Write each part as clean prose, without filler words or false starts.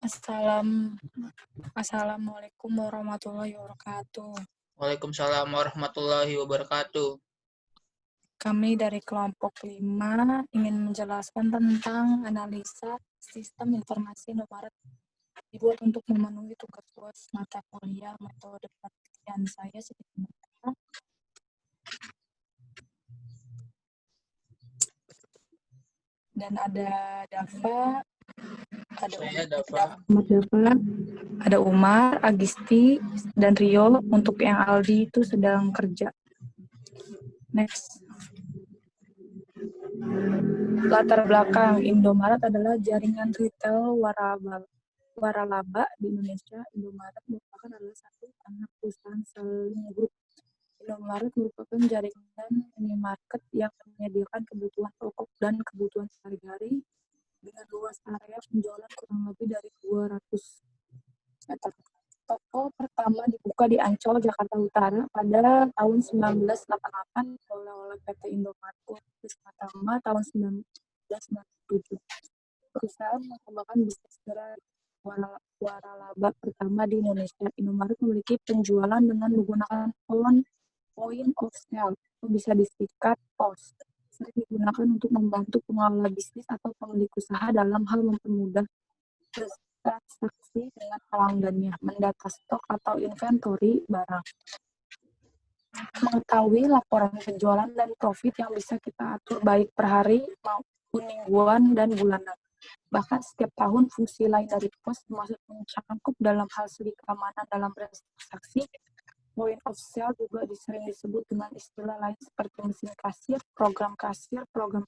Assalam- Assalamualaikum warahmatullahi wabarakatuh. Waalaikumsalam warahmatullahi wabarakatuh. Kami dari kelompok 5 ingin menjelaskan tentang analisa sistem informasi Indomaret dibuat untuk memenuhi tugas mata kuliah metode penelitian saya sebenarnya. Dan ada Dava, ada Umar, Agisti, dan Rio. Untuk yang Aldi itu sedang kerja. Next. Latar belakang Indomaret adalah jaringan retail waralaba di Indonesia. Indomaret merupakan adalah satu anak perusahaan Saling Group. Indomaret merupakan jaringan minimarket yang menyediakan kebutuhan pokok dan kebutuhan sehari-hari dengan luas area penjualan kurang lebih dari 200 meter. Toko pertama dibuka di Ancol, Jakarta Utara pada tahun 1988 oleh PT Indomaret pertama tahun 1997. Perusahaan mengembangkan bisnis gerai waralaba pertama di Indonesia. Indomaret memiliki penjualan dengan menggunakan point of sale atau bisa disingkat POS. Sering digunakan untuk membantu pengelola bisnis atau pemilik usaha dalam hal mempermudah transaksi dengan pelanggannya, mendata stok atau inventory barang, mengetahui laporan penjualan dan profit yang bisa kita atur baik per hari maupun mingguan dan bulanan. Bahkan setiap tahun fungsi lain dari POS termasuk mencakup dalam hal segi keamanan dalam transaksi. Point of sale juga sering disebut dengan istilah lain seperti mesin kasir, program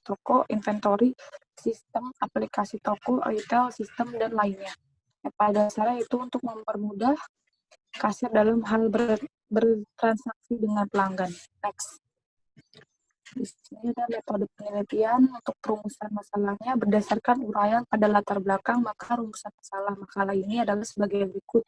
toko, inventory, sistem, aplikasi toko, retail, sistem, dan lainnya. Pada dasarnya itu untuk mempermudah kasir dalam hal bertransaksi dengan pelanggan. Next. Di sini ada metode penelitian untuk perumusan masalahnya berdasarkan uraian pada latar belakang maka rumusan masalah makalah ini adalah sebagai berikut.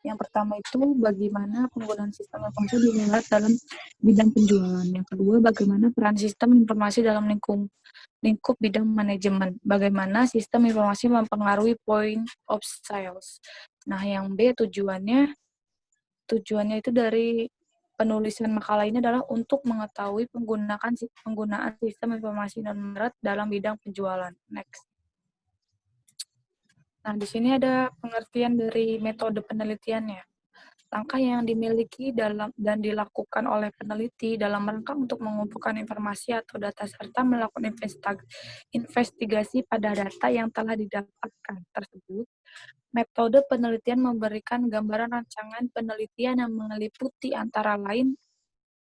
Yang pertama itu bagaimana penggunaan sistem informasi dinilai dalam bidang penjualan. Yang kedua, bagaimana peran sistem informasi dalam lingkup bidang manajemen. Bagaimana sistem informasi mempengaruhi point of sales. Nah, yang B tujuannya itu dari penulisan makalah ini adalah untuk mengetahui penggunaan sistem informasi Indomaret dalam bidang penjualan. Next. Nah, di sini ada pengertian dari metode penelitiannya. Langkah yang dimiliki dan dilakukan oleh peneliti dalam rangka untuk mengumpulkan informasi atau data serta melakukan investigasi pada data yang telah didapatkan tersebut. Metode penelitian memberikan gambaran rancangan penelitian yang meliputi antara lain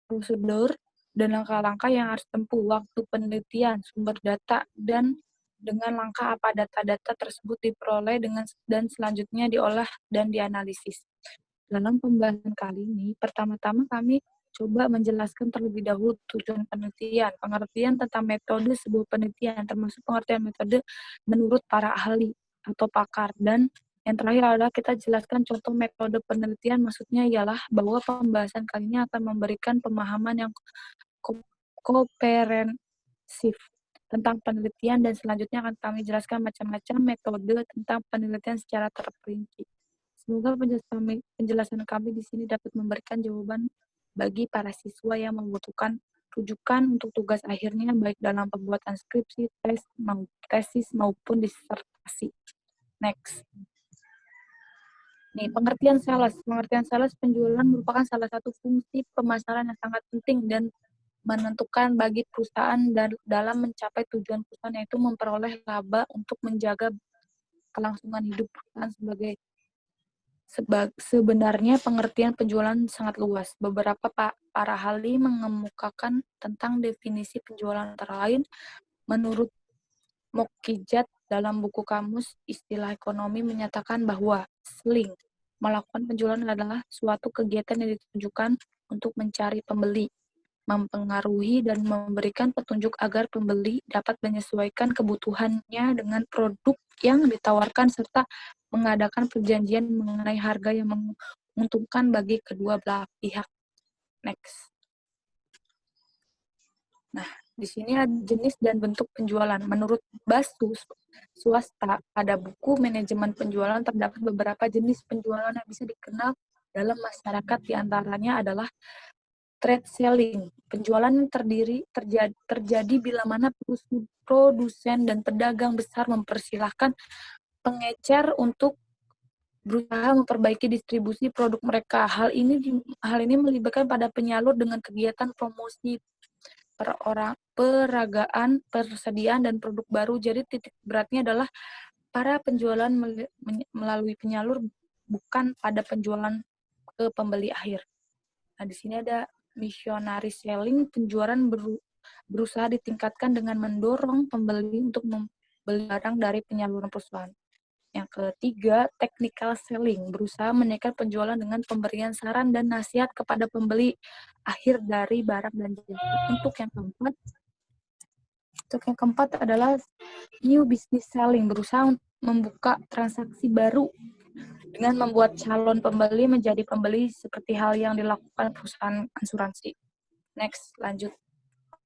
prosedur dan langkah-langkah yang harus tempuh, waktu penelitian, sumber data, dan dengan langkah apa data-data tersebut diperoleh dan selanjutnya diolah dan dianalisis. Dalam pembahasan kali ini, pertama-tama kami coba menjelaskan terlebih dahulu tujuan penelitian, pengertian tentang metode sebuah penelitian, termasuk pengertian metode menurut para ahli atau pakar, dan yang terakhir adalah kita jelaskan contoh metode penelitian, maksudnya ialah bahwa pembahasan kali ini akan memberikan pemahaman yang komprehensif tentang penelitian dan selanjutnya akan kami jelaskan macam-macam metode tentang penelitian secara terperinci. Semoga penjelasan kami di sini dapat memberikan jawaban bagi para siswa yang membutuhkan rujukan untuk tugas akhirnya baik dalam pembuatan skripsi, tesis maupun disertasi. Next. Nih, pengertian sales. Pengertian sales penjualan merupakan salah satu fungsi pemasaran yang sangat penting dan menentukan bagi perusahaan dalam mencapai tujuan perusahaan, yaitu memperoleh laba untuk menjaga kelangsungan hidup perusahaan. Sebenarnya pengertian penjualan sangat luas. Beberapa para ahli mengemukakan tentang definisi penjualan antara lain menurut Mokijat dalam buku Kamus Istilah Ekonomi menyatakan bahwa selling melakukan penjualan adalah suatu kegiatan yang ditujukan untuk mencari pembeli, mempengaruhi dan memberikan petunjuk agar pembeli dapat menyesuaikan kebutuhannya dengan produk yang ditawarkan serta mengadakan perjanjian mengenai harga yang menguntungkan bagi kedua belah pihak. Next. Nah, di sini ada jenis dan bentuk penjualan. Menurut Basus, swasta. Pada buku manajemen penjualan terdapat beberapa jenis penjualan yang bisa dikenal dalam masyarakat, diantaranya adalah trade selling. Penjualan terjadi bila mana produsen dan pedagang besar mempersilahkan pengecer untuk berusaha memperbaiki distribusi produk mereka. Hal ini melibatkan pada penyalur dengan kegiatan promosi, peragaan, persediaan, dan produk baru. Jadi titik beratnya adalah para penjualan melalui penyalur, bukan pada penjualan ke pembeli akhir. Nah, di sini ada missionary selling. Penjualan berusaha ditingkatkan dengan mendorong pembeli untuk membeli barang dari penyaluran perusahaan. Yang ketiga, technical selling, berusaha menaikkan penjualan dengan pemberian saran dan nasihat kepada pembeli akhir dari barang dan jasa. Untuk yang keempat adalah new business selling, berusaha membuka transaksi baru dengan membuat calon pembeli menjadi pembeli, seperti hal yang dilakukan perusahaan asuransi. Next, lanjut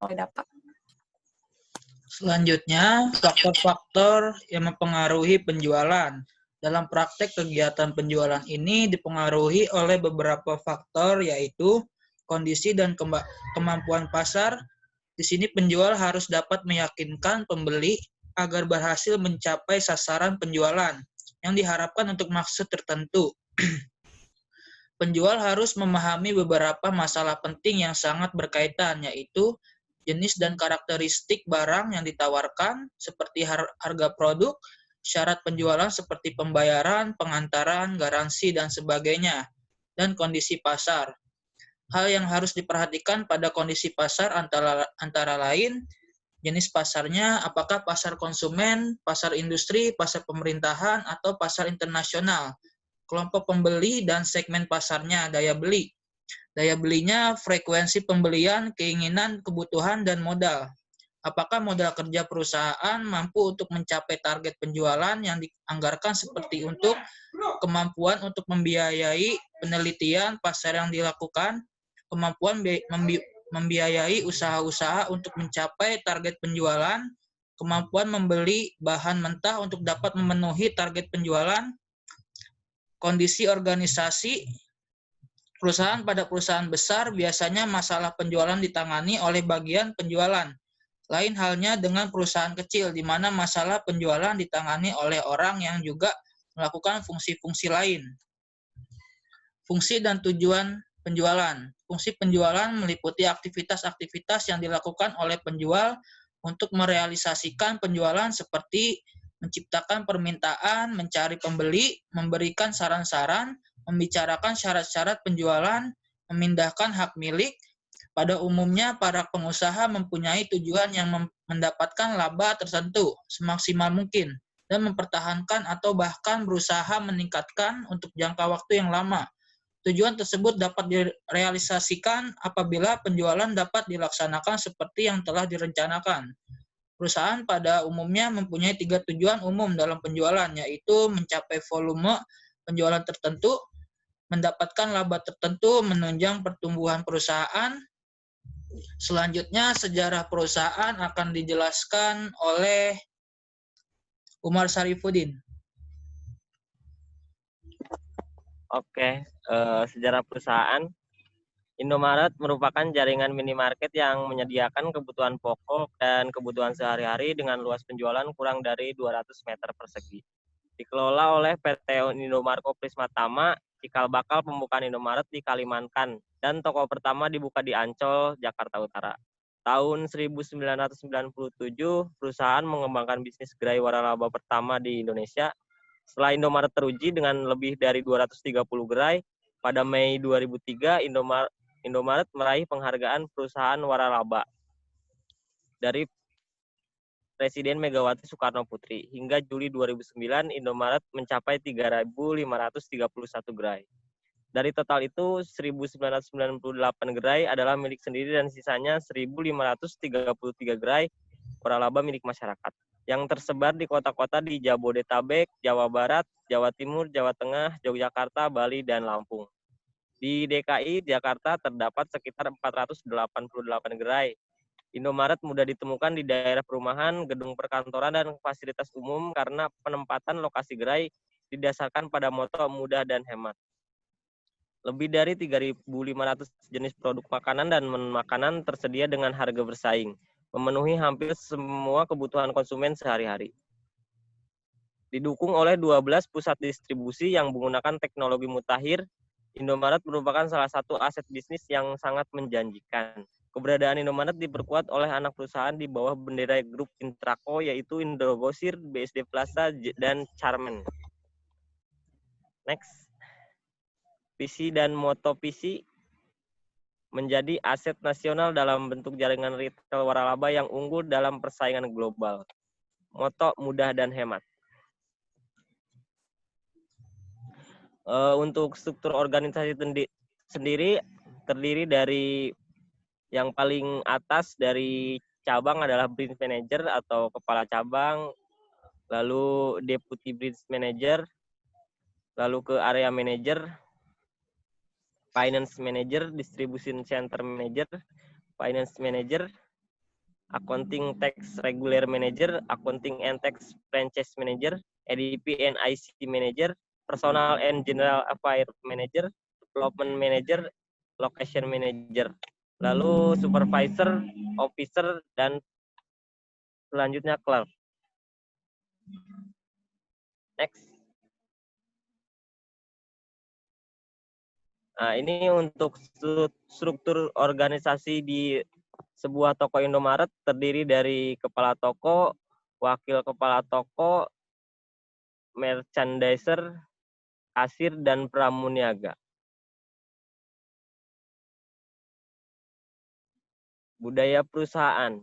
oleh Dapak. Selanjutnya, faktor-faktor yang mempengaruhi penjualan. Dalam praktek kegiatan penjualan ini dipengaruhi oleh beberapa faktor, yaitu kondisi dan kemampuan pasar. Di sini penjual harus dapat meyakinkan pembeli agar berhasil mencapai sasaran penjualan yang diharapkan untuk maksud tertentu. Penjual harus memahami beberapa masalah penting yang sangat berkaitan, yaitu jenis dan karakteristik barang yang ditawarkan, seperti harga produk, syarat penjualan seperti pembayaran, pengantaran, garansi, dan sebagainya, dan kondisi pasar. Hal yang harus diperhatikan pada kondisi pasar antara lain, jenis pasarnya, apakah pasar konsumen, pasar industri, pasar pemerintahan, atau pasar internasional, kelompok pembeli dan segmen pasarnya, daya beli. Daya belinya, frekuensi pembelian, keinginan, kebutuhan, dan modal. Apakah modal kerja perusahaan mampu untuk mencapai target penjualan yang dianggarkan, seperti untuk kemampuan untuk membiayai penelitian pasar yang dilakukan, kemampuan membiayai usaha-usaha untuk mencapai target penjualan, kemampuan membeli bahan mentah untuk dapat memenuhi target penjualan, kondisi organisasi. Pada perusahaan besar, biasanya masalah penjualan ditangani oleh bagian penjualan. Lain halnya dengan perusahaan kecil, di mana masalah penjualan ditangani oleh orang yang juga melakukan fungsi-fungsi lain. Fungsi dan tujuan penjualan. Fungsi penjualan meliputi aktivitas-aktivitas yang dilakukan oleh penjual untuk merealisasikan penjualan, seperti menciptakan permintaan, mencari pembeli, memberikan saran-saran, membicarakan syarat-syarat penjualan, memindahkan hak milik. Pada umumnya, para pengusaha mempunyai tujuan yang mendapatkan laba tertentu semaksimal mungkin dan mempertahankan atau bahkan berusaha meningkatkan untuk jangka waktu yang lama. Tujuan tersebut dapat direalisasikan apabila penjualan dapat dilaksanakan seperti yang telah direncanakan. Perusahaan pada umumnya mempunyai 3 tujuan umum dalam penjualan, yaitu mencapai volume penjualan tertentu, mendapatkan laba tertentu, menunjang pertumbuhan perusahaan. Selanjutnya, sejarah perusahaan akan dijelaskan oleh Umar Sarifuddin. Oke, sejarah perusahaan. Indomaret merupakan jaringan minimarket yang menyediakan kebutuhan pokok dan kebutuhan sehari-hari dengan luas penjualan kurang dari 200 meter persegi. Dikelola oleh PT Indomarko Prismatama, cikal bakal pembukaan Indomaret di Kalimantan, dan toko pertama dibuka di Ancol, Jakarta Utara. Tahun 1997, perusahaan mengembangkan bisnis gerai waralaba pertama di Indonesia. Setelah Indomaret teruji dengan lebih dari 230 gerai, pada Mei 2003, Indomaret meraih penghargaan perusahaan waralaba dari Presiden Megawati Soekarno Putri. Hingga Juli 2009, Indomaret mencapai 3.531 gerai. Dari total itu, 1.998 gerai adalah milik sendiri dan sisanya 1.533 gerai waralaba milik masyarakat, yang tersebar di kota-kota di Jabodetabek, Jawa Barat, Jawa Timur, Jawa Tengah, Yogyakarta, Bali, dan Lampung. Di DKI Jakarta terdapat sekitar 488 gerai. Indomaret mudah ditemukan di daerah perumahan, gedung perkantoran, dan fasilitas umum karena penempatan lokasi gerai didasarkan pada moto mudah dan hemat. Lebih dari 3.500 jenis produk makanan dan makanan tersedia dengan harga bersaing, memenuhi hampir semua kebutuhan konsumen sehari-hari. Didukung oleh 12 pusat distribusi yang menggunakan teknologi mutakhir, Indomaret merupakan salah satu aset bisnis yang sangat menjanjikan. Keberadaan Indomaret diperkuat oleh anak perusahaan di bawah bendera grup Intraco, yaitu Indogrosir, BSD Plaza, dan Charmen. Next. PC dan Moto PC menjadi aset nasional dalam bentuk jaringan retail waralaba yang unggul dalam persaingan global. Moto mudah dan hemat. Untuk struktur organisasi sendiri terdiri dari yang paling atas dari cabang adalah branch manager atau kepala cabang, lalu deputy branch manager, lalu ke area manager, finance manager, distribution center manager, finance manager, accounting tax regular manager, accounting and tax franchise manager, EDP and IC manager, personal and general affairs manager, development manager, location manager, lalu supervisor, officer, dan selanjutnya clerk. Next. Nah, ini untuk struktur organisasi di sebuah toko Indomaret terdiri dari kepala toko, wakil kepala toko, merchandiser, kasir, dan pramuniaga. Budaya perusahaan.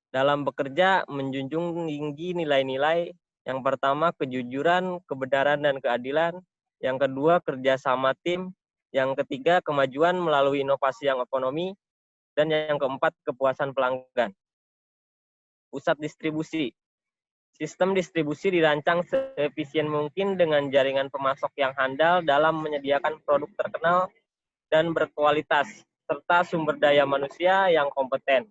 Dalam bekerja, menjunjung tinggi nilai-nilai. Yang pertama, kejujuran, kebenaran, dan keadilan. Yang kedua, kerjasama tim. Yang ketiga, kemajuan melalui inovasi yang ekonomi. Dan yang keempat, kepuasan pelanggan. Pusat distribusi. Sistem distribusi dirancang seefisien mungkin dengan jaringan pemasok yang handal dalam menyediakan produk terkenal dan berkualitas, serta sumber daya manusia yang kompeten.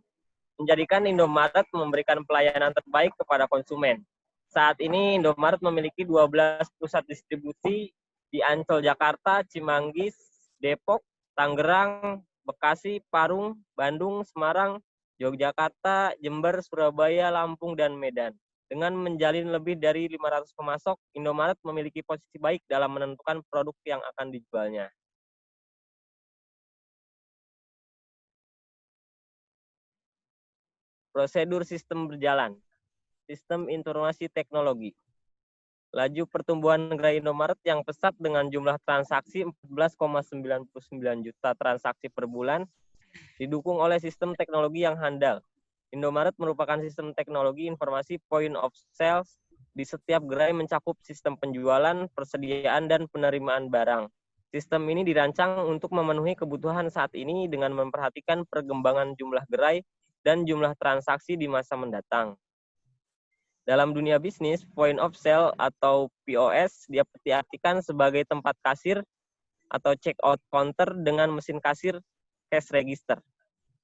Menjadikan Indomaret memberikan pelayanan terbaik kepada konsumen. Saat ini Indomaret memiliki 12 pusat distribusi di Ancol, Jakarta, Cimanggis, Depok, Tangerang, Bekasi, Parung, Bandung, Semarang, Yogyakarta, Jember, Surabaya, Lampung, dan Medan. Dengan menjalin lebih dari 500 pemasok, Indomaret memiliki posisi baik dalam menentukan produk yang akan dijualnya. Prosedur sistem berjalan. Sistem informasi teknologi. Laju pertumbuhan gerai Indomaret yang pesat dengan jumlah transaksi 14,99 juta transaksi per bulan, didukung oleh sistem teknologi yang handal. Indomaret merupakan sistem teknologi informasi point of sales di setiap gerai mencakup sistem penjualan, persediaan, dan penerimaan barang. Sistem ini dirancang untuk memenuhi kebutuhan saat ini dengan memperhatikan perkembangan jumlah gerai dan jumlah transaksi di masa mendatang. Dalam dunia bisnis, point of sale atau POS dapat diartikan sebagai tempat kasir atau check out counter dengan mesin kasir cash register.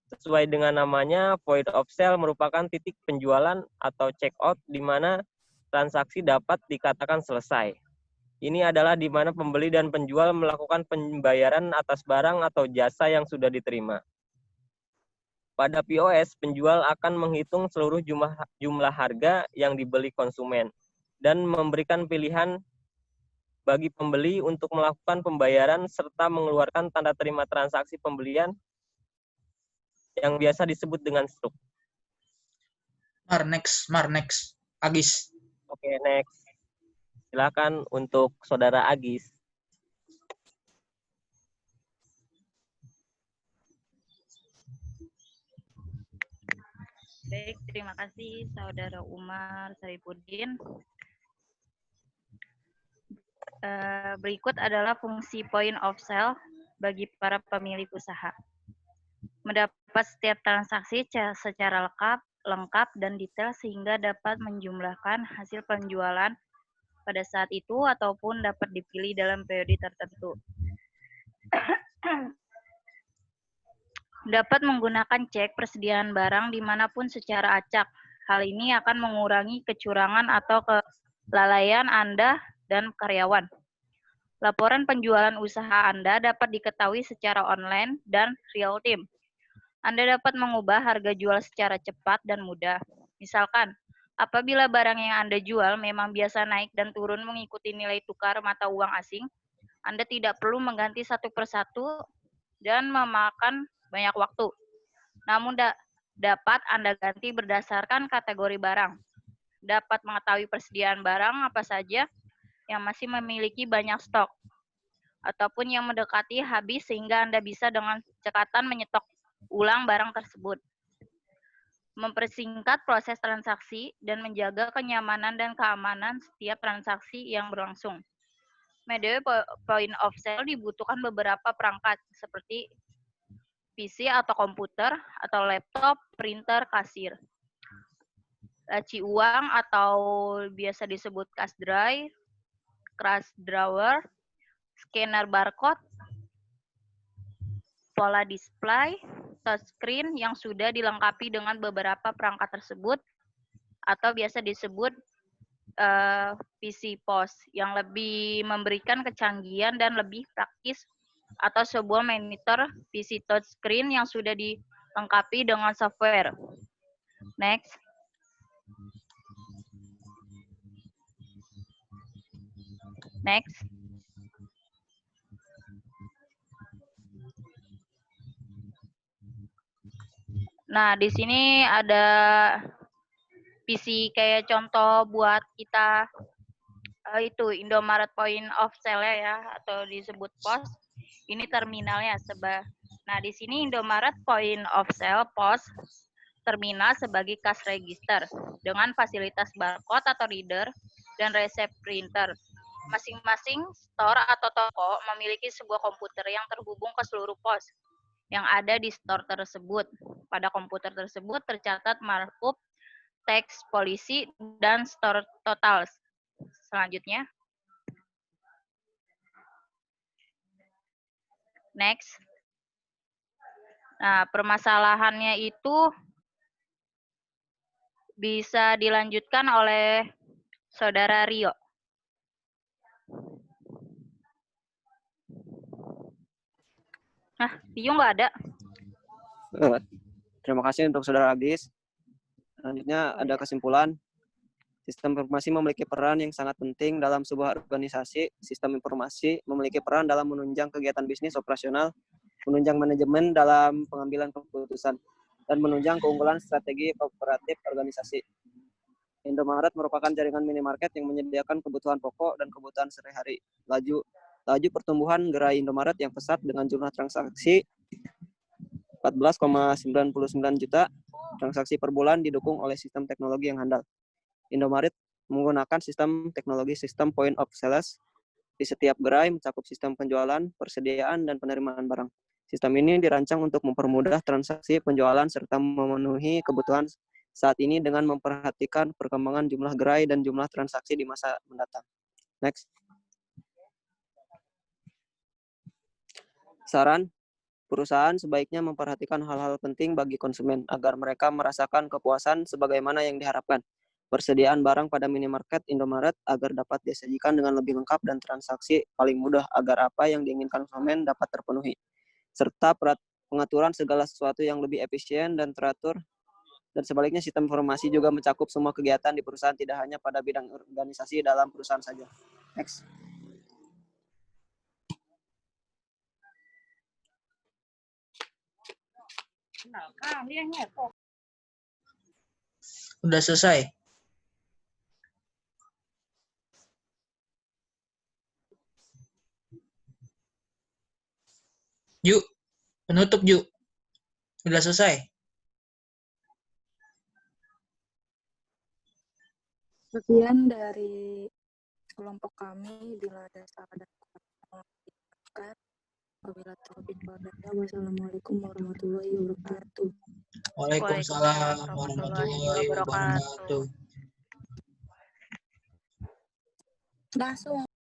Sesuai dengan namanya, point of sale merupakan titik penjualan atau check out di mana transaksi dapat dikatakan selesai. Ini adalah di mana pembeli dan penjual melakukan pembayaran atas barang atau jasa yang sudah diterima. Pada POS, penjual akan menghitung seluruh jumlah harga yang dibeli konsumen dan memberikan pilihan bagi pembeli untuk melakukan pembayaran serta mengeluarkan tanda terima transaksi pembelian yang biasa disebut dengan struk. Next. Agis. Oke, next. Silakan untuk Saudara Agis. Baik, terima kasih Saudara Umar Sarifuddin. Berikut adalah fungsi point of sale bagi para pemilik usaha. Mendapat setiap transaksi secara lengkap dan detail sehingga dapat menjumlahkan hasil penjualan pada saat itu ataupun dapat dipilih dalam periode tertentu. Dapat menggunakan cek persediaan barang dimanapun secara acak. Hal ini akan mengurangi kecurangan atau kelalaian Anda dan karyawan. Laporan penjualan usaha Anda dapat diketahui secara online dan real time. Anda dapat mengubah harga jual secara cepat dan mudah. Misalkan, apabila barang yang Anda jual memang biasa naik dan turun mengikuti nilai tukar mata uang asing, Anda tidak perlu mengganti satu persatu dan memakan banyak waktu. Namun dapat Anda ganti berdasarkan kategori barang. Dapat mengetahui persediaan barang apa saja yang masih memiliki banyak stok, ataupun yang mendekati habis sehingga Anda bisa dengan cekatan menyetok ulang barang tersebut. Mempersingkat proses transaksi dan menjaga kenyamanan dan keamanan setiap transaksi yang berlangsung. Metode point of sale dibutuhkan beberapa perangkat seperti PC atau komputer, atau laptop, printer, kasir. Laci uang atau biasa disebut cash drawer, scanner barcode, pola display, touchscreen yang sudah dilengkapi dengan beberapa perangkat tersebut, atau biasa disebut PC POS yang lebih memberikan kecanggihan dan lebih praktis, atau sebuah monitor PC touchscreen yang sudah dilengkapi dengan software. Next. Next. Nah, di sini ada PC kayak contoh buat kita itu Indomaret Point of Sale ya, atau disebut POS. Ini terminalnya Nah, di sini Indomaret Point of Sale POS terminal sebagai cash register dengan fasilitas barcode atau reader dan resep printer. Masing-masing store atau toko memiliki sebuah komputer yang terhubung ke seluruh pos yang ada di store tersebut. Pada komputer tersebut tercatat markup, teks polisi, dan store totals. Selanjutnya. Next. Nah, permasalahannya itu bisa dilanjutkan oleh Saudara Rio. Nah, Rio nggak ada. Terima kasih untuk Saudara Agis. Selanjutnya ada kesimpulan. Sistem informasi memiliki peran yang sangat penting dalam sebuah organisasi. Sistem informasi memiliki peran dalam menunjang kegiatan bisnis operasional, menunjang manajemen dalam pengambilan keputusan, dan menunjang keunggulan strategi kooperatif organisasi. Indomaret merupakan jaringan minimarket yang menyediakan kebutuhan pokok dan kebutuhan sehari-hari. Laju pertumbuhan gerai Indomaret yang pesat dengan jumlah transaksi 14,99 juta transaksi per bulan didukung oleh sistem teknologi yang handal. Indomaret menggunakan sistem teknologi sistem point of sales di setiap gerai mencakup sistem penjualan, persediaan, dan penerimaan barang. Sistem ini dirancang untuk mempermudah transaksi penjualan serta memenuhi kebutuhan saat ini dengan memperhatikan perkembangan jumlah gerai dan jumlah transaksi di masa mendatang. Next. Saran, perusahaan sebaiknya memperhatikan hal-hal penting bagi konsumen agar mereka merasakan kepuasan sebagaimana yang diharapkan. Persediaan barang pada minimarket Indomaret agar dapat disajikan dengan lebih lengkap dan transaksi paling mudah agar apa yang diinginkan konsumen dapat terpenuhi. Serta pengaturan segala sesuatu yang lebih efisien dan teratur. Dan sebaliknya sistem informasi juga mencakup semua kegiatan di perusahaan, tidak hanya pada bidang organisasi dalam perusahaan saja. Next. Udah selesai. Ju, penutup Ju. Udah selesai. Sekian dari kelompok kami. Bila ada salah dan kurang, wabillahi taufiq wal hidayah. Wassalamualaikum warahmatullahi wabarakatuh. Waalaikumsalam warahmatullahi wabarakatuh. Langsung.